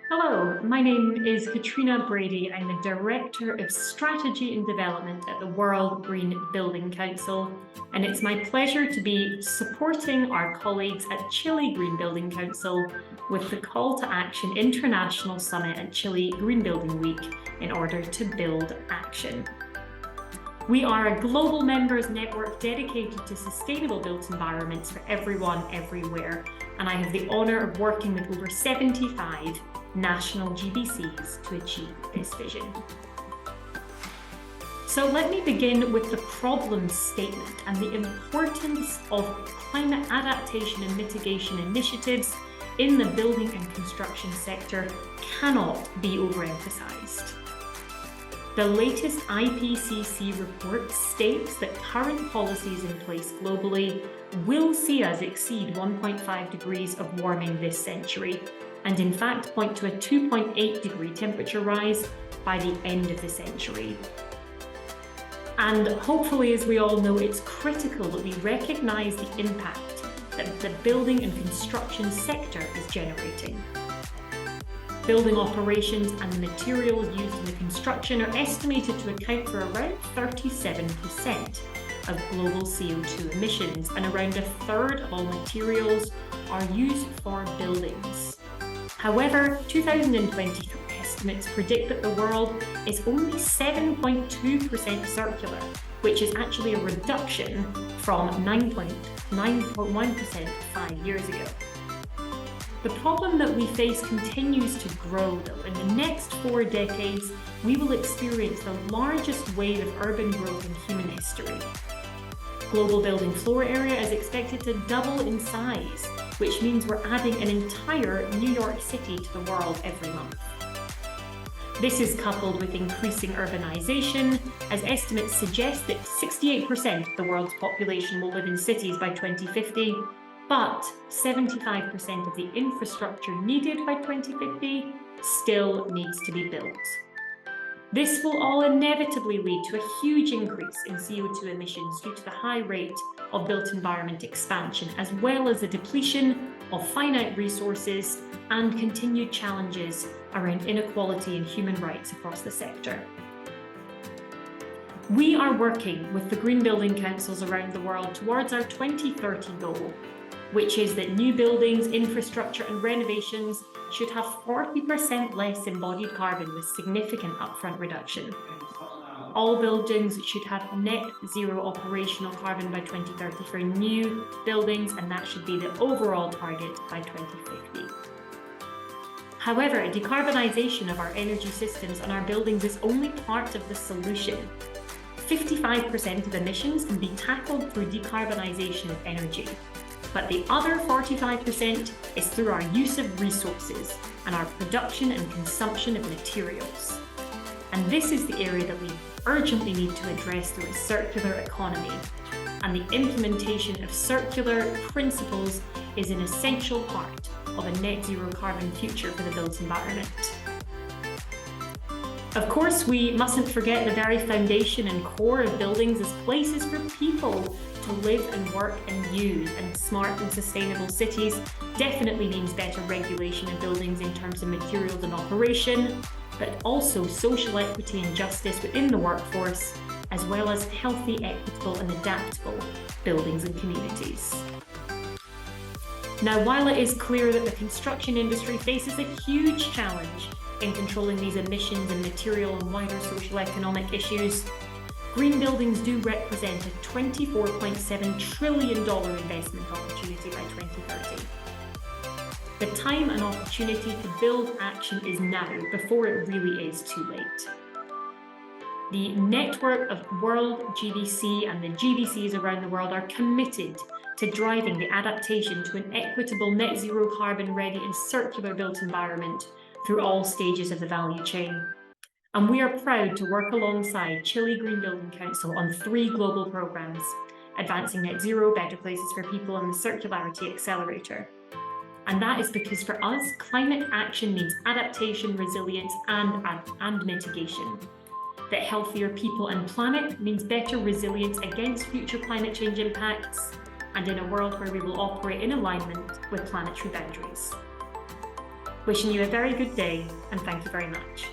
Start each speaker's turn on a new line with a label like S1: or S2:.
S1: Hello, my name is Catriona Brady. I'm the Director of Strategy and Development at the World Green Building Council, and it's my pleasure to be supporting our colleagues at Chile Green Building Council with the Call to Action International Summit at Chile Green Building Week in order to build action. We are a global members network dedicated to sustainable built environments for everyone, everywhere, and I have the honour of working with over 75 national GBCs to achieve this vision. So let me begin with the problem statement and the importance of climate adaptation and mitigation initiatives in the building and construction sector cannot be overemphasised. The latest IPCC report states that current policies in place globally will see us exceed 1.5 degrees of warming this century, and in fact point to a 2.8 degree temperature rise by the end of the century. And hopefully, as we all know, it's critical that we recognise the impact that the building and construction sector is generating. Building operations and the materials used in the construction are estimated to account for around 37% of global CO2 emissions, and around a third of all materials are used for buildings. However, 2023 estimates predict that the world is only 7.2% circular, which is actually a reduction from 9.1% 5 years ago. The problem that we face continues to grow, though. In the next 4 decades, we will experience the largest wave of urban growth in human history. Global building floor area is expected to double in size, which means we're adding an entire New York City to the world every month. This is coupled with increasing urbanization, as estimates suggest that 68% of the world's population will live in cities by 2050, but 75% of the infrastructure needed by 2050 still needs to be built. This will all inevitably lead to a huge increase in CO2 emissions due to the high rate of built environment expansion, as well as the depletion of finite resources and continued challenges around inequality and human rights across the sector. We are working with the Green Building Councils around the world towards our 2030 goal, which is that new buildings, infrastructure and renovations should have 40% less embodied carbon with significant upfront reduction. All buildings should have net zero operational carbon by 2030 for new buildings, and that should be the overall target by 2050. However, decarbonisation of our energy systems and our buildings is only part of the solution. 55% of emissions can be tackled through decarbonisation of energy. But the other 45% is through our use of resources and our production and consumption of materials. And this is the area that we urgently need to address through a circular economy. And the implementation of circular principles is an essential part of a net zero carbon future for the built environment. Of course, we mustn't forget the very foundation and core of buildings as places for people to live and work and use, and smart and sustainable cities definitely means better regulation of buildings in terms of materials and operation, but also social equity and justice within the workforce, as well as healthy, equitable and adaptable buildings and communities. Now, while it is clear that the construction industry faces a huge challenge in controlling these emissions and material and wider social economic issues, green buildings do represent a $24.7 trillion investment opportunity by 2030. The time and opportunity to build action is now, before it really is too late. The network of World GBC and the GBCs around the world are committed to driving the adaptation to an equitable, net zero carbon ready and circular built environment through all stages of the value chain. And we are proud to work alongside Chile Green Building Council on 3 global programs: Advancing Net Zero, Better Places for People, and the Circularity Accelerator. And that is because for us, climate action means adaptation, resilience, and mitigation. That healthier people and planet means better resilience against future climate change impacts, and in a world where we will operate in alignment with planetary boundaries. Wishing you a very good day, and thank you very much.